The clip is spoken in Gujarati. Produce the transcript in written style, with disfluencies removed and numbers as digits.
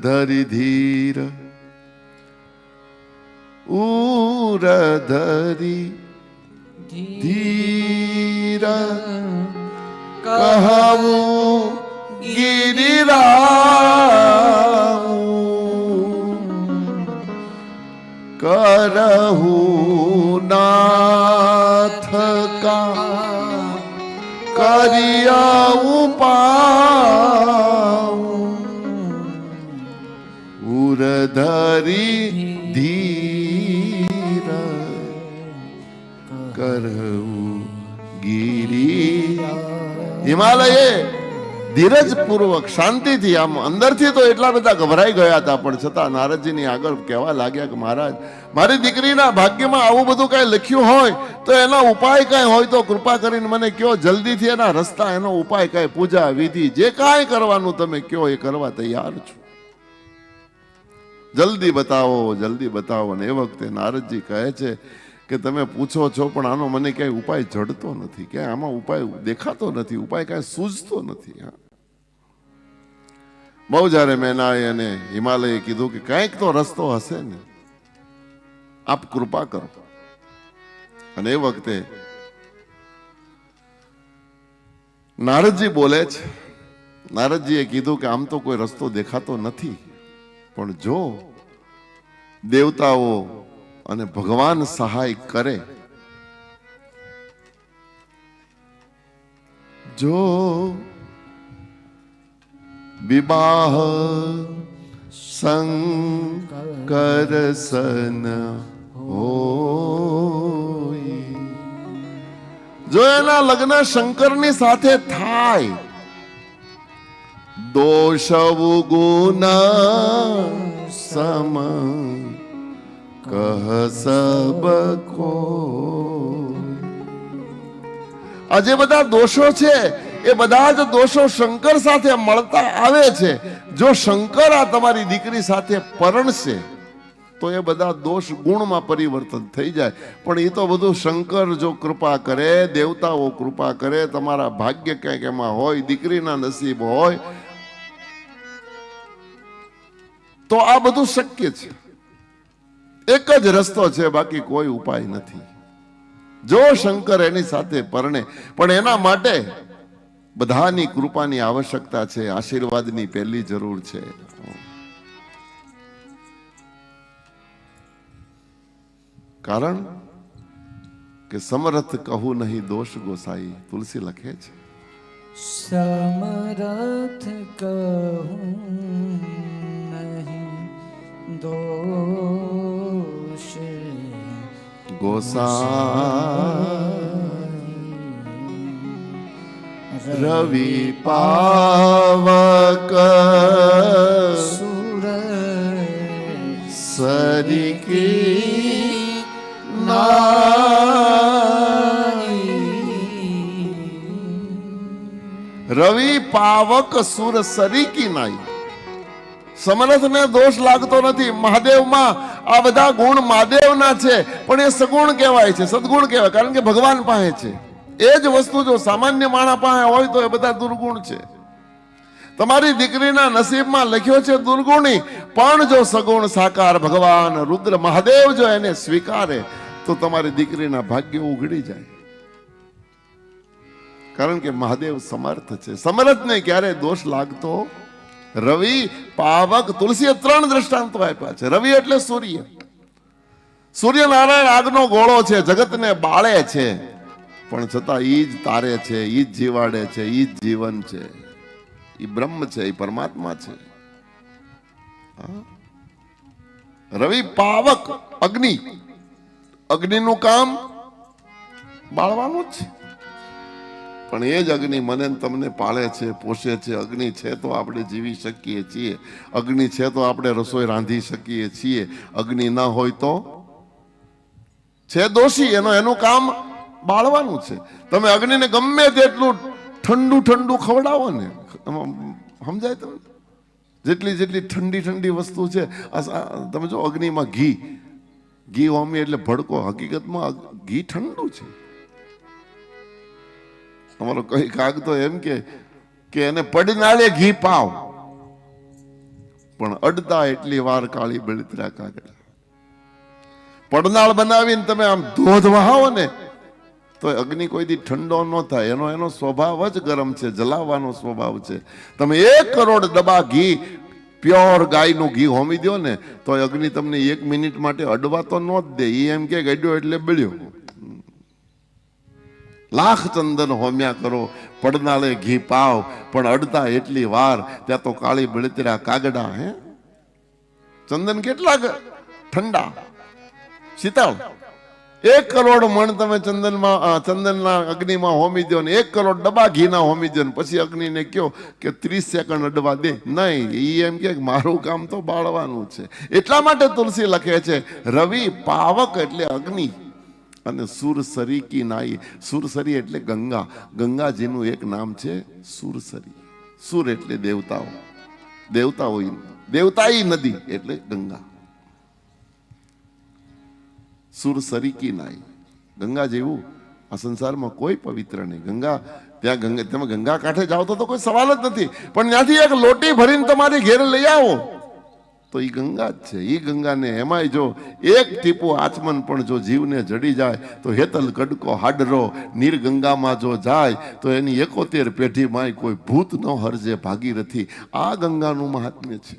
ધરી ધીર ઉર ધરી ધીર કહું ગિરિરામ કરહું નાથ કા કરિયા ઉપાઉં ઉર ધરી ધીર કરહું ગિરી. હિમાલયે ધીરજ પૂર્વક શાંતિથી, આમ અંદરથી તો એટલા બધા ગભરાઈ ગયા હતા, પણ છતાં નારદજીની આગળ કહેવા લાગ્યા કે મહારાજ, મારી દીકરીના ભાગ્યમાં આવું બધું કઈ લખ્યું હોય તો એનો ઉપાય કઈ હોય તો કૃપા કરીને મને કયો, જલ્દીથી એના રસ્તા, એનો ઉપાય કઈ, પૂજા વિધિ જે કાંઈ કરવાનું તમે કયો એ કરવા તૈયાર છું, જલ્દી બતાવો, જલ્દી બતાવો. ને એ વખતે નારદજી કહે છે કે તમે પૂછો છો પણ આનો મને ક્યાંય ઉપાય જડતો નથી, ક્યાંય આમાં ઉપાય દેખાતો નથી, ઉપાય કાંઈ સૂઝતો નથી. હા, બહુ જ્યારે મેનાએ અને હિમાલયે કીધું કે કંઈક તો રસ્તો હશે ને, આપ કૃપા કરો. અને એ વખતે નારદજી બોલે છે, નારદજીએ કીધું કે આમ તો કોઈ રસ્તો દેખાતો નથી, પણ જો દેવતાઓ અને ભગવાન સહાય કરે, જો વિવાહ શંકર સન હોય, જો એના લગ્ન શંકરની સાથે થાય, દોષ ગુણ સમ કહ સબ કો. આ જે બધા દોષો છે એ બધા જ દોષો શંકર સાથે મળતા આવે છે. જો શંકર આ તમારી દીકરી સાથે પરણશે તો એ બધા દોષ ગુણમાં પરિવર્તન થઈ જાય. પણ એ તો બધું શંકર જો કૃપા કરે, દેવતાઓ કૃપા કરે, તમારા ભાગ્ય ક્યાંક એમાં હોય, દીકરીના નસીબ હોય તો આ બધું શક્ય છે. એક જ રસ્તો છે, બાકી કોઈ ઉપાય નથી. જો શંકર એની સાથે પરણે, પણ એના માટે બધાની કૃપાની આવશ્યકતા છે, આશીર્વાદની પહેલી જરૂર છે. કારણ કે સમરથ કહું નહીં દોષ ગોસાઈ, તુલસી લખે છે, સમરથ કહું નહીં દોષ ગોસાઈ. રવિ પાવક સુર સરિકી રવિ પાવક સુર સરીકી નાઈ. સમરથને દોષ લાગતો નથી. મહાદેવમાં આ બધા ગુણ મહાદેવના છે, પણ એ સગુણ કહેવાય છે, સદગુણ કહેવાય, કારણ કે ભગવાન પાસે છે. એ જ વસ્તુ જો સામાન્ય માણસ પાસે હોય તો એ બધા દુર્ગુણ છે. તમારી દીકરીના નસીબમાં લખ્યો છે દુર્ગુણી, પણ જો સગુણ સાકાર ભગવાન રુદ્ર મહાદેવ જો એને સ્વીકારે તો તમારી દીકરીના ભાગ્ય ઉઘડી જાય. કારણ કે મહાદેવ સમર્થ છે. સમર્થને ક્યારે દોષ લાગતો. રવિ પાવક તુલસીએ 3 દ્રષ્ટાંતો આપ્યા છે. રવિ એટલે સૂર્ય. સૂર્યનારાયણ આગનો ગોળો છે, જગતને બાળે છે, પણ છતાં ઈ જ તારે છે, ઈ જ જીવાડે છે, ઈ જ જીવન છે, ઈ બ્રહ્મ છે, ઈ પરમાત્મા છે. રવિ પાવક અગ્નિ, અગ્નિનું કામ બાળવાનું જ છે, પણ એ જ અગ્નિ મને તમને પાળે છે, પોષે છે. અગ્નિ છે તો આપણે જીવી શકીએ છીએ, અગ્નિ છે તો આપણે રસોઈ રાંધી શકીએ છીએ. અગ્નિ ન હોય તો છે દોષી, એનું કામ બાળવાનું છે. તમે અગ્નિને ગમે તેટલું ઠંડુ ઠંડુ ખવડાવો ને, સમજાય તમને? જેટલી જેટલી ઠંડી ઠંડી વસ્તુ છે, તમે જો અગ્નિમાં ઘી હોમી એટલે ભડકો, હકીકતમાં ઘી ઠંડુ છે. અમારો કઈ કાગ તો એમ કે એને પડનાળે ઘી પાવ, પણ અડતા એટલી વાર કાળી બળતરા કાગડા. પડનાળ બનાવીને તમે આમ ધોધ વહાવો ને તો અગ્નિ કોઈ દી ઠંડો ન થાય. એનો સ્વભાવ જ ગરમ છે, જલાવવાનો સ્વભાવ છે. તમે 1 કરોડ ડબ્બા ઘી, પ્યોર ગાયનું ઘી હોમી દો ને તો અગ્નિ તમને 1 મિનિટ માટે અડવા તો ન જ દે. એ એમ કે ગડ્યો એટલે બળ્યો. લાખ ચંદન હોમ્યા કરો, પડનાળે ઘી પાવ, પણ અડતા એટલી વાર ત્યાં તો કાળી બળતરા કાગડા. હે ચંદન કેટલા ઠંડા શીતળ. 1 કરોડ મણ તમે ચંદનના અગ્નિમાં હોમી દો ને 1 કરોડ ડબ્બા ઘીના હોમી દો ને પછી અગ્નિને કયો કે 30 સેકન્ડ અડવા દે. નહીં, એ એમ કે મારું કામ તો બાળવાનું છે. એટલા માટે તુલસી લખે છે રવિ પાવક એટલે અગ્નિ અને સુરસરી કી નાઈ. સુરસરી એટલે ગંગા. ગંગાજીનું એક નામ છે સુરસરી. સુર એટલે દેવતાઓ, દેવતાઈ નદી એટલે ગંગા. સુરસરી કી નાઈ. ગંગા જેવું આ સંસારમાં કોઈ પવિત્ર નહીં. ગંગા ત્યાં તમે ગંગા કાંઠે જાઓ તો કોઈ સવાલ જ નથી. પણ ત્યાંથી એક લોટી ભરીને તમારી ઘેર લઈ આવો તો એ ગંગા જ છે. એ ગંગાને એમાંય જો એક ટીપું આચમન પણ જો જીવને જડી જાય તો હેતલ કડકો હાડરો. નીર ગંગામાં જો જાય તો એની 71 પેઢીમાંય કોઈ ભૂત ન હરજે ભાગીરથી. આ ગંગાનું મહાત્મ્ય છે.